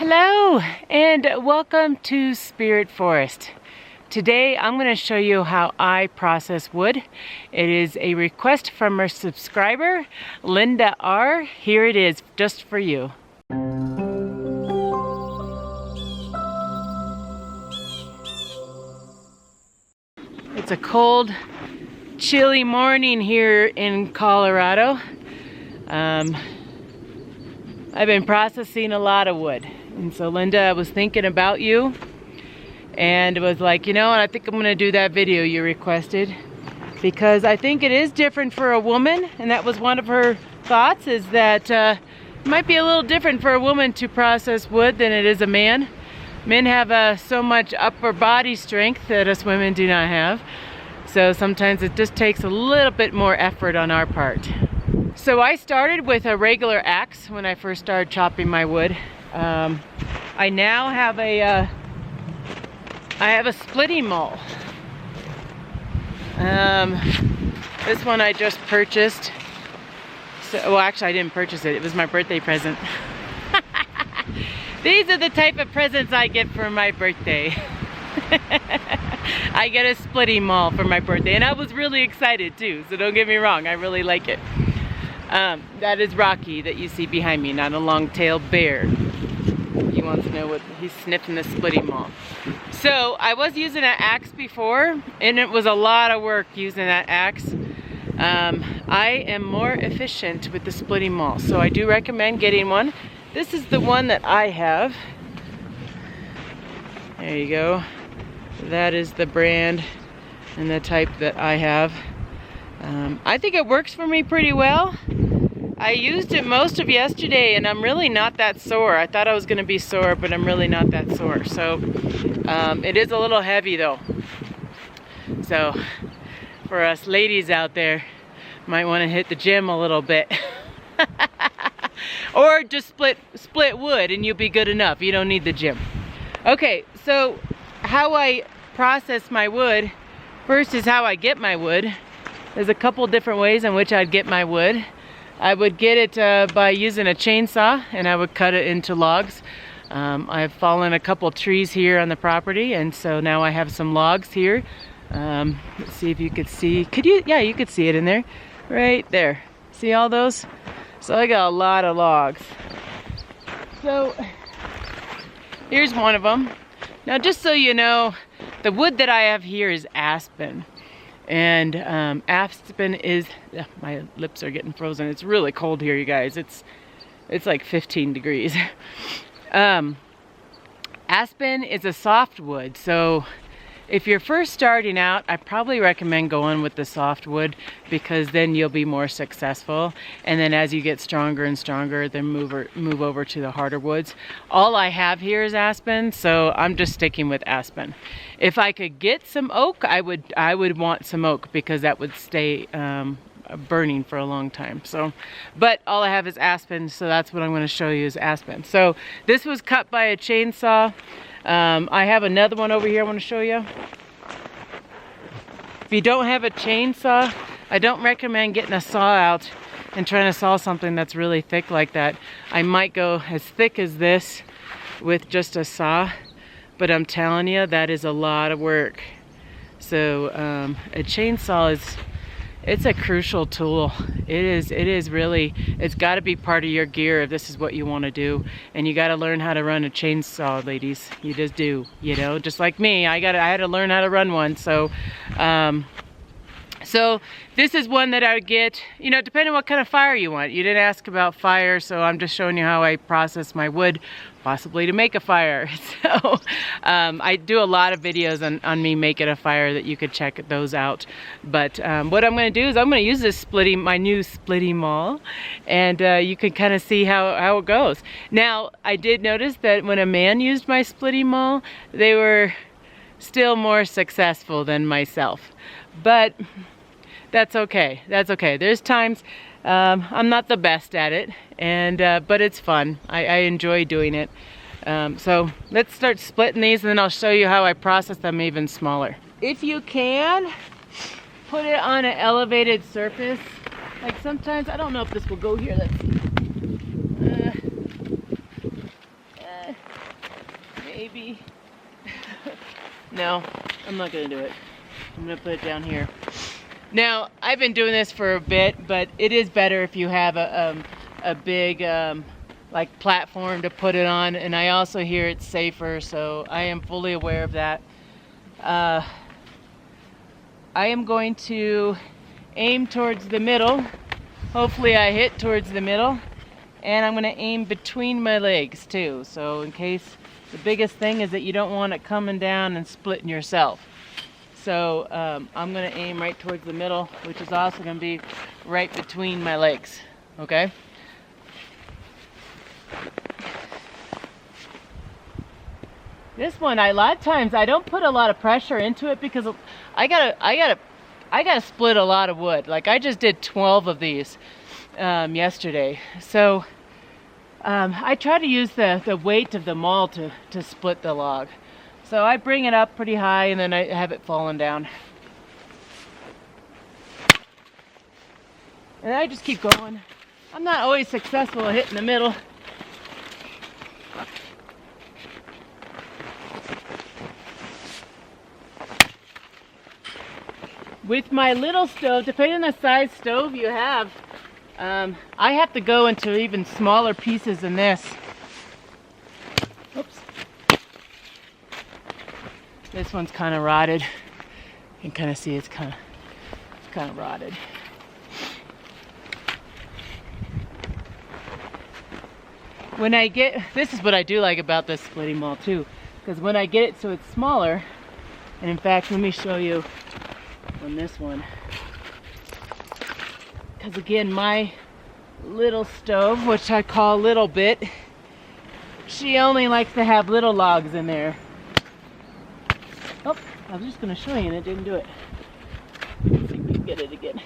Hello and welcome to Spirit Forest. Today I'm going to show you how I process wood. It is a request from our subscriber, Linda R. Here it is, just for you. It's a cold, chilly morning here in Colorado. I've been processing a lot of wood. And so Linda, I was thinking about you and was like, you know, I think I'm gonna do that video you requested because I think it is different for a woman, and that was one of her thoughts, is that it might be a little different for a woman to process wood than it is a man. Men have so much upper body strength that us women do not have. So sometimes it just takes a little bit more effort on our part. So I started with a regular axe when I first started chopping my wood. I now have a splitting maul. This one I just purchased. So, well, actually I didn't purchase it. It was my birthday present. These are the type of presents I get for my birthday. I get a splitting maul for my birthday, and I was really excited too, so don't get me wrong, I really like it. That is Rocky that you see behind me, not a long-tailed bear. He wants to know what he's sniffing, the splitting maul. So I was using an axe before, and it was a lot of work using that axe. I am more efficient with the splitting maul, so I do recommend getting one. This is the one that I have. There you go. That is the brand and the type that I have. I think it works for me pretty well. I used it most of yesterday and I'm really not that sore. I thought I was going to be sore, but I'm really not that sore. So it is a little heavy though. So for us ladies out there, might want to hit the gym a little bit. Or just split wood and you'll be good enough. You don't need the gym. Okay, so how I process my wood, first is how I get my wood. There's a couple different ways in which I'd get my wood. I would get it by using a chainsaw, and I would cut it into logs. I've fallen a couple trees here on the property, and so now I have some logs here. Let's see if you could see. Could you? Yeah, you could see it in there. Right there. See all those? So I got a lot of logs. So here's one of them. Now just so you know, the wood that I have here is aspen. And aspen is, my lips are getting frozen. It's really cold here, you guys. It's like 15 degrees. Aspen is a softwood, so if you're first starting out, I probably recommend going with the softwood because then you'll be more successful. And then as you get stronger and stronger, then move over to the harder woods. All I have here is aspen, so I'm just sticking with aspen. If I could get some oak, I would want some oak because that would stay burning for a long time. So, but all I have is aspen, so that's what I'm going to show you is aspen. So this was cut by a chainsaw. I have another one over here I want to show you. If you don't have a chainsaw, I don't recommend getting a saw out and trying to saw something that's really thick like that. I might go as thick as this with just a saw, but I'm telling you, that is a lot of work. So a chainsaw it's a crucial tool. It is really, it's got to be part of your gear if this is what you want to do. And you got to learn how to run a chainsaw, ladies. You just do, you know, just like me. I had to learn how to run one. So so this is one that I would get, you know, depending on what kind of fire you want. You didn't ask about fire, so I'm just showing you how I process my wood, possibly to make a fire. So I do a lot of videos on me making a fire that you could check those out. But what I'm going to do is I'm going to use this my new splitting maul, and you can kind of see how it goes. Now, I did notice that when a man used my splitting maul, they were still more successful than myself. But that's okay. That's okay. There's times I'm not the best at it, and but it's fun. I enjoy doing it. So let's start splitting these, and then I'll show you how I process them even smaller. If you can, put it on an elevated surface. Like sometimes, I don't know if this will go here. Let's see. Maybe. No, I'm not gonna do it. I'm gonna put it down here. Now, I've been doing this for a bit, but it is better if you have a big like platform to put it on, and I also hear it's safer, so I am fully aware of that. I am going to aim towards the middle. Hopefully I hit towards the middle, and I'm going to aim between my legs too, so in case, the biggest thing is that you don't want it coming down and splitting yourself. So I'm going to aim right towards the middle, which is also going to be right between my legs, okay? This one, a lot of times I don't put a lot of pressure into it because I gotta split a lot of wood. Like I just did 12 of these yesterday, so I try to use the weight of the maul to split the log. So I bring it up pretty high and then I have it falling down, and I just keep going. I'm not always successful at hitting the middle. With my little stove, depending on the size stove you have, I have to go into even smaller pieces than this. Oops. This one's kind of rotted. You can kind of see it's kind of rotted. This is what I do like about this splitting maul too, because when I get it so it's smaller, and in fact, let me show you on this one, because again, my little stove, which I call Little Bit, she only likes to have little logs in there. Oh, I was just going to show you and it didn't do it. Let's see if we can get it again.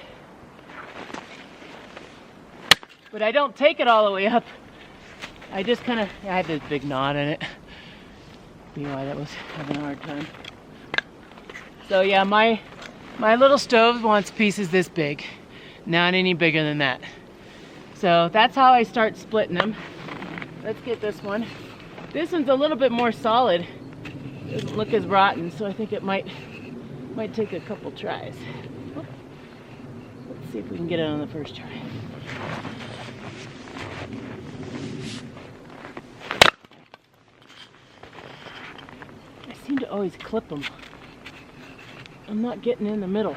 But I don't take it all the way up. I just kind of, I had this big knot in it. See why that was having a hard time. So yeah, my little stove wants pieces this big, not any bigger than that. So that's how I start splitting them. Let's get this one. This one's a little bit more solid. Doesn't look as rotten, so I think it might take a couple tries. Let's see if we can get it on the first try. I seem to always clip them. I'm not getting in the middle.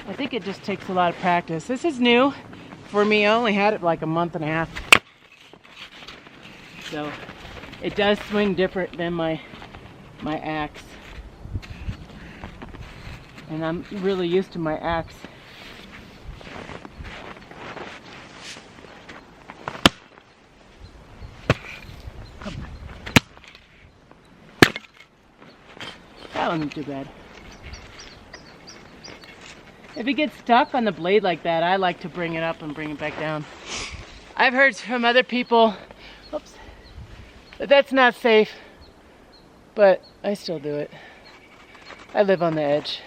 I think it just takes a lot of practice. This is new for me. I only had it like a month and a half. So it does swing different than my axe. And I'm really used to my axe. That wasn't too bad. If it gets stuck on the blade like that, I like to bring it up and bring it back down. I've heard from other people, oops, that that's not safe, but I still do it. I live on the edge.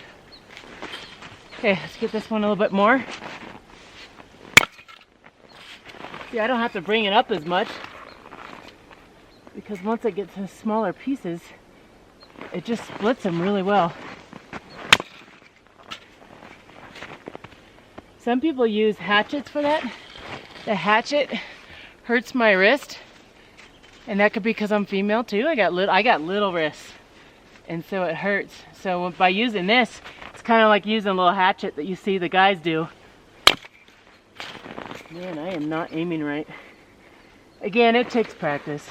Okay, let's get this one a little bit more. See, I don't have to bring it up as much, because once it gets to smaller pieces, it just splits them really well. Some people use hatchets for that. The hatchet hurts my wrist, and that could be because I'm female too. I got little wrists, and so it hurts. So by using this, it's kind of like using a little hatchet that you see the guys do. Man, I am not aiming right. Again, it takes practice.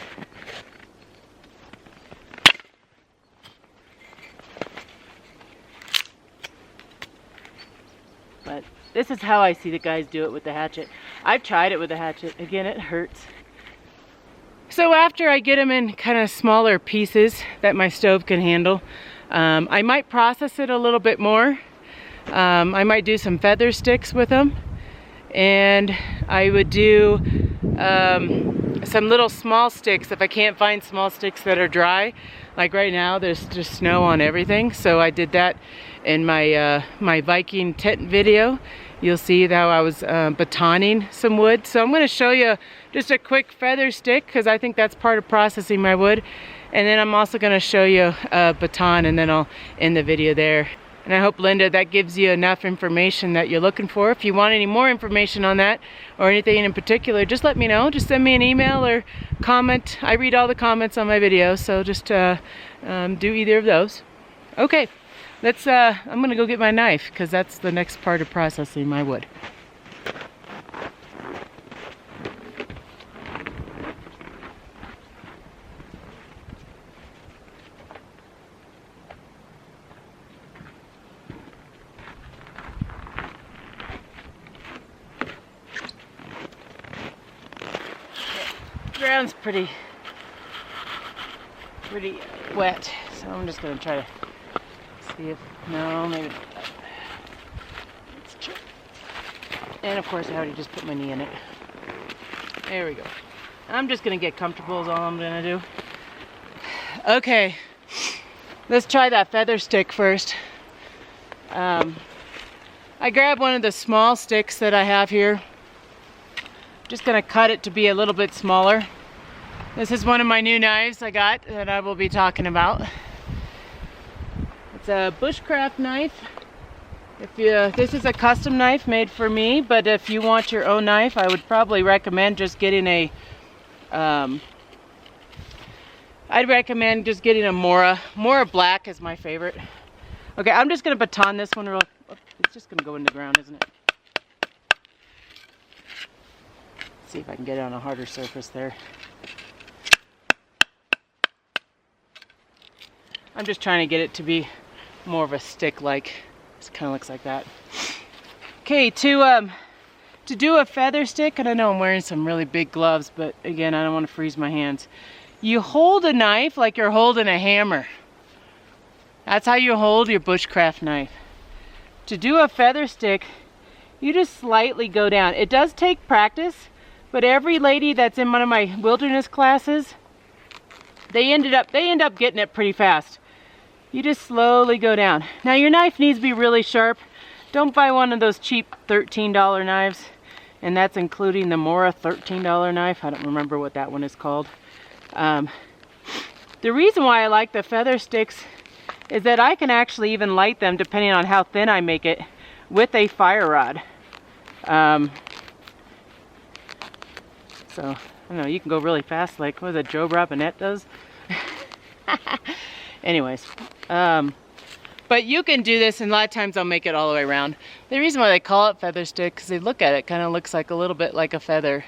But this is how I see the guys do it with the hatchet. I've tried it with the hatchet. Again, it hurts. So after I get them in kind of smaller pieces that my stove can handle, I might process it a little bit more. I might do some feather sticks with them. And I would do some little small sticks if I can't find small sticks that are dry. Like right now, there's just snow on everything. So I did that in my my Viking tent video, you'll see how I was batoning some wood. So I'm going to show you just a quick feather stick because I think that's part of processing my wood. And then I'm also going to show you a baton, and then I'll end the video there. And I hope, Linda, that gives you enough information that you're looking for. If you want any more information on that or anything in particular, just let me know. Just send me an email or comment. I read all the comments on my videos, so just do either of those. Okay, let's. I'm gonna go get my knife because that's the next part of processing my wood. The ground's pretty wet, so I'm just gonna try to see if, no, maybe not that. Let's check. And of course I already just put my knee in it. There we go. I'm just gonna get comfortable is all I'm gonna do. Okay, let's try that feather stick first. I grabbed one of the small sticks that I have here. Just gonna cut it to be a little bit smaller. This is one of my new knives I got that I will be talking about. It's a bushcraft knife. This is a custom knife made for me, but if you want your own knife, I would probably recommend just getting a Mora. Mora Black is my favorite. Okay, I'm just gonna baton this one it's just gonna go in the ground, isn't it? See if I can get it on a harder surface there. I'm just trying to get it to be more of a stick-like. It kind of looks like that. Okay, to do a feather stick, and I know I'm wearing some really big gloves, but again, I don't want to freeze my hands. You hold a knife like you're holding a hammer. That's how you hold your bushcraft knife. To do a feather stick, you just slightly go down. It does take practice. But every lady that's in one of my wilderness classes, they end up getting it pretty fast. You just slowly go down. Now your knife needs to be really sharp. Don't buy one of those cheap $13 knives, and that's including the Mora $13 knife. I don't remember what that one is called. The reason why I like the feather sticks is that I can actually even light them, depending on how thin I make it, with a fire rod. So, I don't know, you can go really fast, like what is it, Joe Robinette does? Anyways, but you can do this, and a lot of times I'll make it all the way around. The reason why they call it feather stick, because they look at it, kind of looks like a little bit like a feather.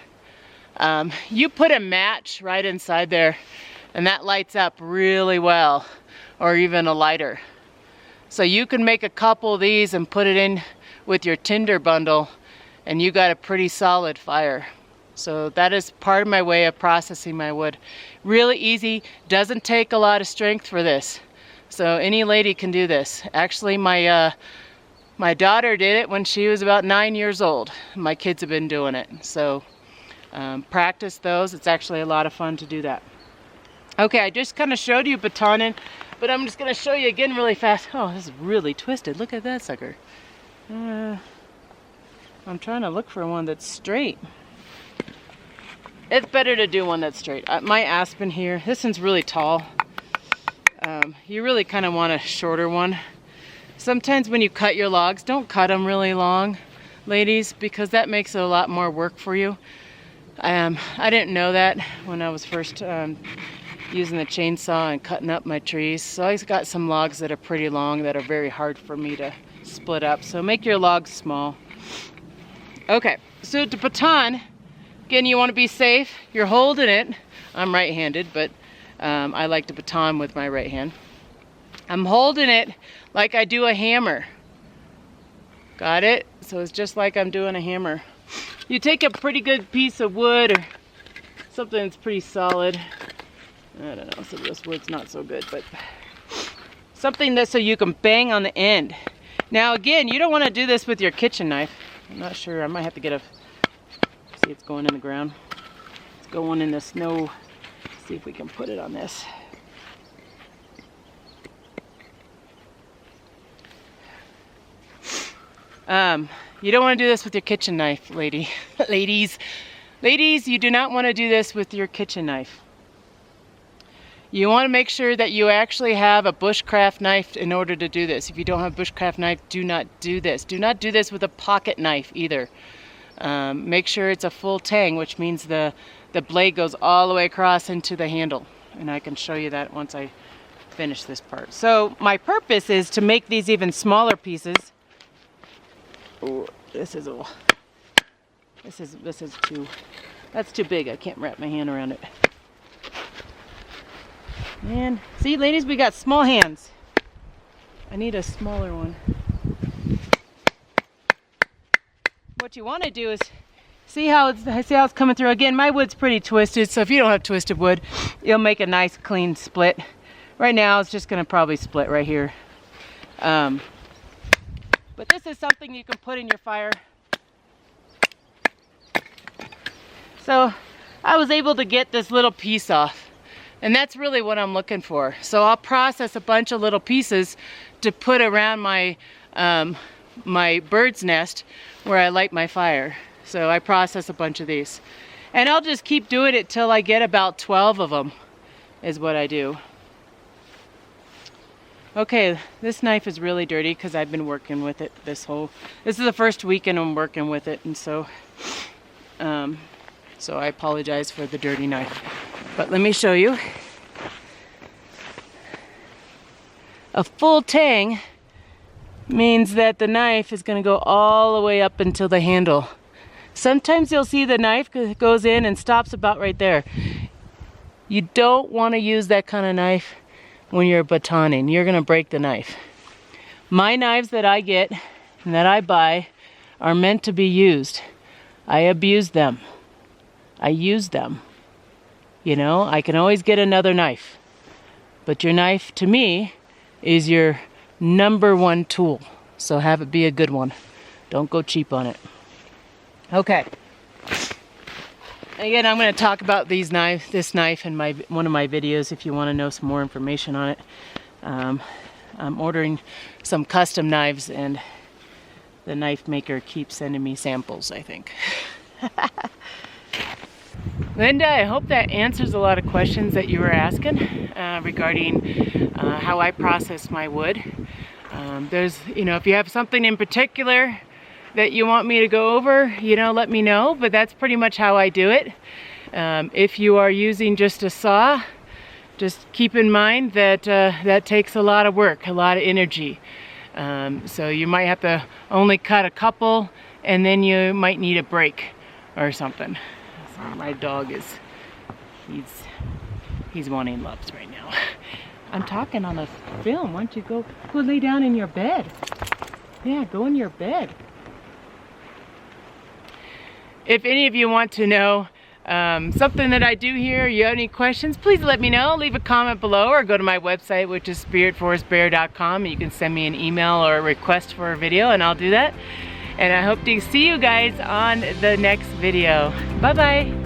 You put a match right inside there, and that lights up really well, or even a lighter. So you can make a couple of these and put it in with your tinder bundle, and you got a pretty solid fire. So that is part of my way of processing my wood. Really easy, doesn't take a lot of strength for this. So any lady can do this. Actually, my daughter did it when she was about 9 years old. My kids have been doing it. So practice those. It's actually a lot of fun to do that. Okay, I just kind of showed you batoning, but I'm just going to show you again really fast. Oh, this is really twisted. Look at that sucker. I'm trying to look for one that's straight. It's better to do one that's straight. My aspen here, this one's really tall. You really kind of want a shorter one. Sometimes when you cut your logs, don't cut them really long, ladies, because that makes it a lot more work for you. I didn't know that when I was first using the chainsaw and cutting up my trees. So I got some logs that are pretty long that are very hard for me to split up. So make your logs small. Okay, so to baton, again, you want to be safe. You're holding it. I'm right-handed, but I like to baton with my right hand. I'm holding it like I do a hammer. Got it? So it's just like I'm doing a hammer. You take a pretty good piece of wood or something that's pretty solid. I don't know, some of this wood's not so good, but something that so you can bang on the end. Now again, you don't want to do this with your kitchen knife. I'm not sure, I might have to get a, see it's going in the ground. It's going in the snow. See if we can put it on this. You don't want to do this with your kitchen knife, ladies. Ladies, you do not want to do this with your kitchen knife. You want to make sure that you actually have a bushcraft knife in order to do this. If you don't have a bushcraft knife, do not do this. Do not do this with a pocket knife either. Make sure it's a full tang, which means the blade goes all the way across into the handle. And I can show you that once I finish this part. So my purpose is to make these even smaller pieces. Oh, this is that's too big. I can't wrap my hand around it. And see, ladies, we got small hands. I need a smaller one. What you want to do is see how it's coming through. Again, my wood's pretty twisted, so if you don't have twisted wood, you'll make a nice clean split. Right now, it's just going to probably split right here. But this is something you can put in your fire. So I was able to get this little piece off, and that's really what I'm looking for. So I'll process a bunch of little pieces to put around my my bird's nest where I light my fire. So I process a bunch of these, and I'll just keep doing it till I get about 12 of them is what I do. Okay, this knife is really dirty because I've been working with it this is the first weekend I'm working with it, and so I apologize for the dirty knife. But let me show you. A full tang means that the knife is going to go all the way up until the handle. Sometimes you'll see the knife goes in and stops about right there. You don't want to use that kind of knife when you're batoning. You're going to break the knife. My knives that I get and that I buy are meant to be used. I abuse them. I use them. You know, I can always get another knife. But your knife, to me, is your #1 tool. So have it be a good one. Don't go cheap on it. Okay. Again, I'm going to talk about this knife in one of my videos if you want to know some more information on it. I'm ordering some custom knives, and the knife maker keeps sending me samples, I think. Linda, I hope that answers a lot of questions that you were asking regarding how I process my wood. If you have something in particular that you want me to go over, let me know, but that's pretty much how I do it. If you are using just a saw, just keep in mind that that takes a lot of work, a lot of energy. So you might have to only cut a couple, and then you might need a break or something. So my dog he's wanting loves right now. I'm talking on a film. Why don't you go lay down in your bed? Yeah, go in your bed. If any of you want to know something that I do here, you have any questions, please let me know. Leave a comment below or go to my website, which is spiritforestbear.com, and you can send me an email or a request for a video, and I'll do that. And I hope to see you guys on the next video. Bye-bye.